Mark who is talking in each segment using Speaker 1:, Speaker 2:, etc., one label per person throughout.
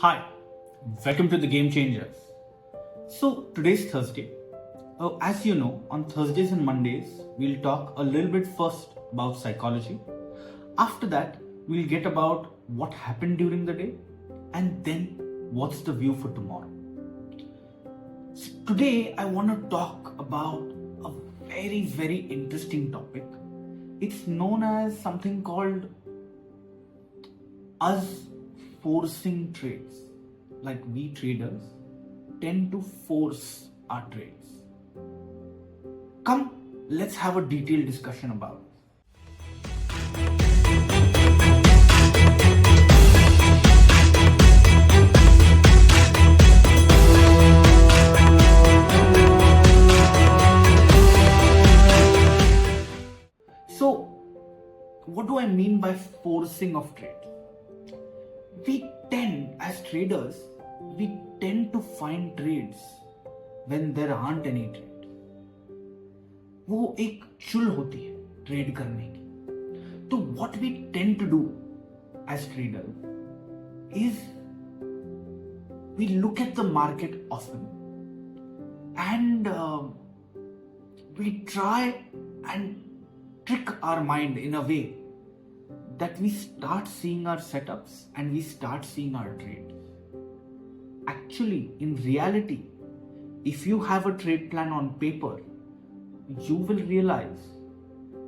Speaker 1: Hi, welcome to the Game Changers. So today's Thursday. As you know, on Thursdays and Mondays, we'll talk a little bit first about psychology. After that, we'll get about what happened during the day and then what's the view for tomorrow. So today, I want to talk about a very, very interesting topic. It's known as something called us forcing trades. Like we traders tend to force our trades. Come, let's have a detailed discussion about it. So, what do I mean by forcing of trades? As traders, we tend to find trades when there aren't any trades. वो एक चुल होती है trade करने की. तो what we tend to do as traders is we look at the market often and we try and trick our mind in a way that we start seeing our setups and we start seeing our trades. Actually, in reality, if you have a trade plan on paper, you will realize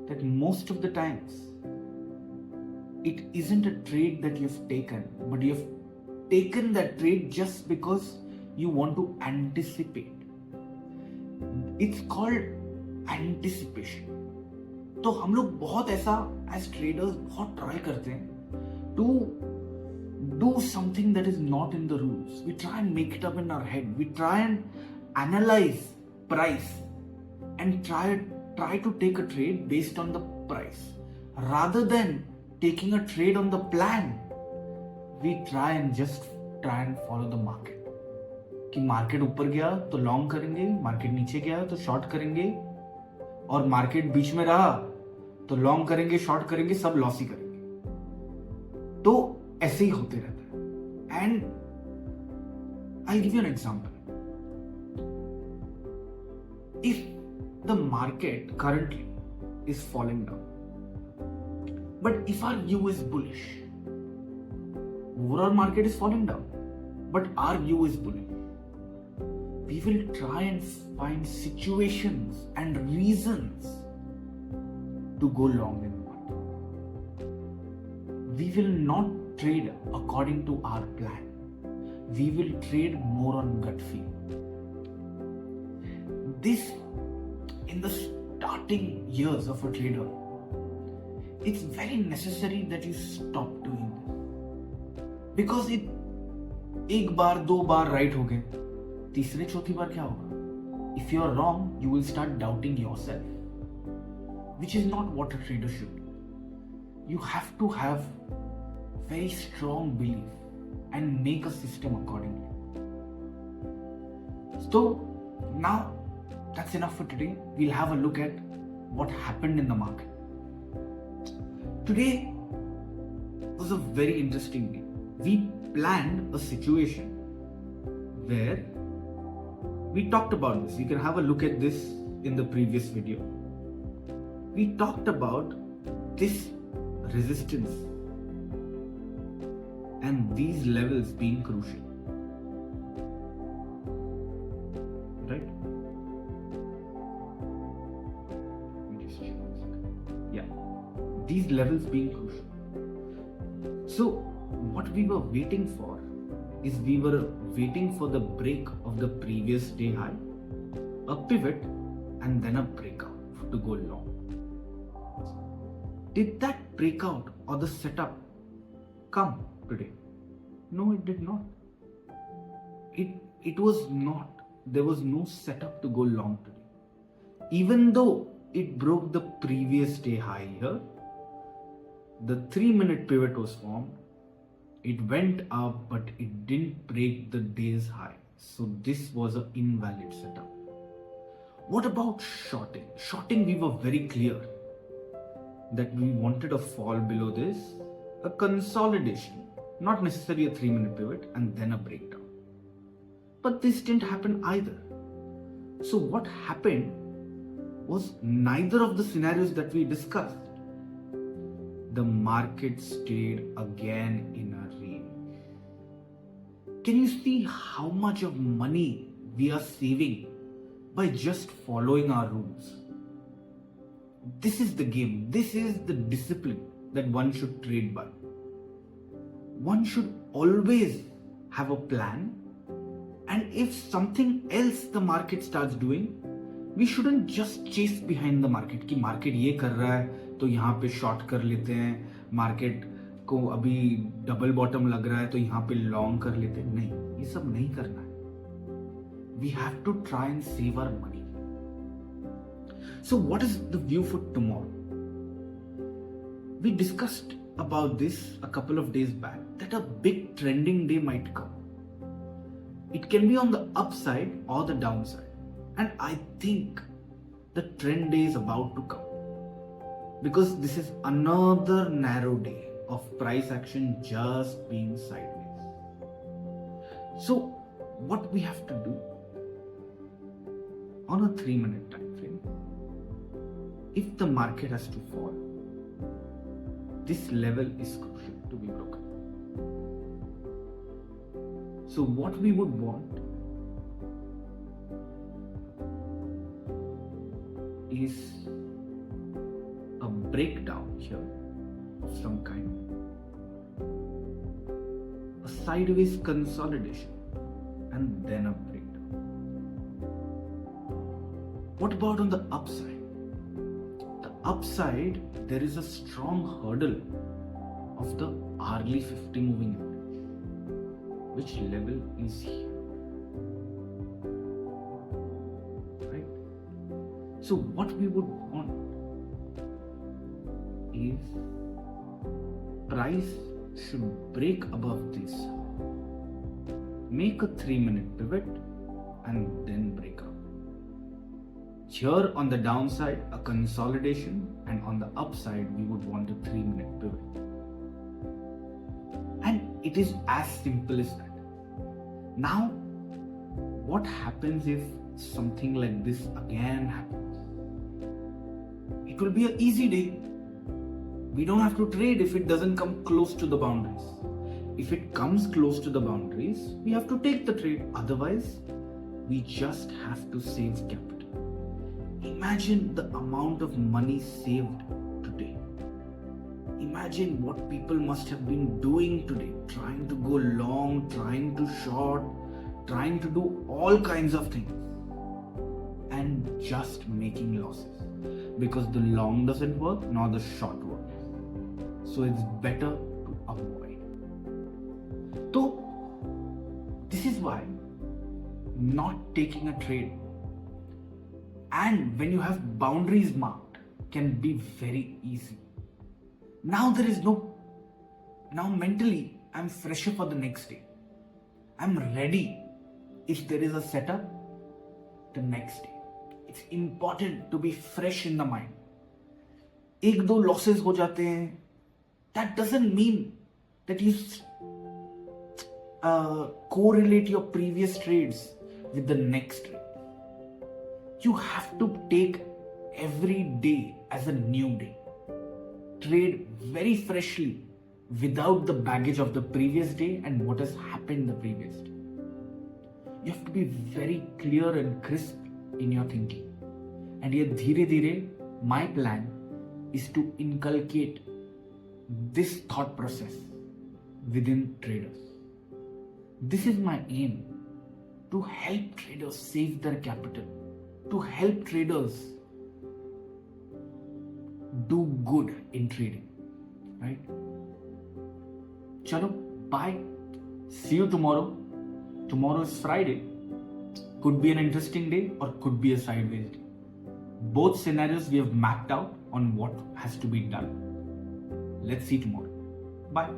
Speaker 1: that most of the times it isn't a trade that you've taken, but you've taken that trade just because you want to anticipate. It's called anticipation. तो हम लोग बहुत ऐसा as traders बहुत try करते हैं to do something that is not in the rules. We try and make it up in our head. We try and analyse price and try to take a trade based on the price rather than taking a trade on the plan. We try and follow the market. कि market ऊपर गया तो long करेंगे, market नीचे गया तो short करेंगे, और मार्केट बीच में रहा तो लॉन्ग करेंगे, शॉर्ट करेंगे, सब लॉस ही करेंगे. तो ऐसे ही होते रहता है. And I give you an example. If the market currently is falling down but if our view is bullish, overall market is falling down but our view is bullish, we will try and find situations and reasons to go long in the market. We will not trade according to our plan. We will trade more on gut feel. This, in the starting years of a trader, it's very necessary that you stop doing this. Because एक बार दो बार right हो गए, तीसरे चौथी बार क्या होगा? If you are wrong, you will start doubting yourself, which is not what a trader should do. You have to have very strong belief and make a system accordingly. So now that's enough for today. We'll have a look at what happened in the market. Today was a very interesting day. We planned a situation where we talked about this. You can have a look at this in the previous video. We talked about this resistance and these levels being crucial. Right? Yeah. These levels being crucial. So what we were waiting for is we were waiting for the break of the previous day high, a pivot, and then a breakout to go long. Did that breakout or the setup come today? No, it did not. It was not. There was no setup to go long today. Even though it broke the previous day high here, the 3-minute pivot was formed. It went up, but it didn't break the day's high. So this was an invalid setup. What about shorting? Shorting, we were very clear that we wanted a fall below this, a consolidation, not necessarily a 3-minute pivot and then a breakdown. But this didn't happen either. So what happened was neither of the scenarios that we discussed. The market stayed again in a range. Can you see how much of money we are saving by just following our rules? This is the game. This is the discipline that one should trade by. One should always have a plan, and if something else the market starts doing, we shouldn't just chase behind the market कि market ये कर रहा है तो यहाँ पे short कर लेते हैं, market को अभी double bottom लग रहा है तो यहाँ पे long कर लेते हैं. नहीं, ये सब नहीं करना है. We have to try and save our money. So what is the view for tomorrow? We discussed about this a couple of days back that a big trending day might come. It can be on the upside or the downside. And I think the trend day is about to come. Because this is another narrow day of price action just being sideways. So what we have to do on a 3-minute time frame, if the market has to fall, this level is crucial to be broken. So what we would want is a breakdown here of some kind, a sideways consolidation, and then a breakdown. What about on the upside? The upside, there is a strong hurdle of the hourly 50 moving average, which level is here, right? So what we would want is price should break above this, make a 3-minute pivot, and then break up. Here on the downside, a consolidation, and on the upside, we would want a 3-minute pivot. And it is as simple as that. Now, what happens if something like this again happens? It will be an easy day. We don't have to trade if it doesn't come close to the boundaries. If it comes close to the boundaries, we have to take the trade. Otherwise, we just have to save capital. Imagine the amount of money saved today. Imagine what people must have been doing today, trying to go long, trying to short, trying to do all kinds of things, and just making losses because the long doesn't work nor the short works. So it's better to avoid. So this is why not taking a trade, and when you have boundaries marked, can be very easy. Now mentally I'm fresher for the next day. I'm ready if there is a setup the next day. It's important to be fresh in the mind. 1-2 losses हो जाते हैं, that doesn't mean that you correlate your previous trades with the next trade. You have to take every day as a new day. Trade very freshly without the baggage of the previous day and what has happened the previous day. You have to be very clear and crisp in your thinking. And yet, dhire, my plan is to inculcate this thought process within traders. This is my aim, to help traders save their capital, to help traders do good in trading, right? Chalo, bye. See you tomorrow. Tomorrow is Friday. Could be an interesting day or could be a sideways day. Both scenarios we have mapped out on what has to be done. Let's see tomorrow. Bye.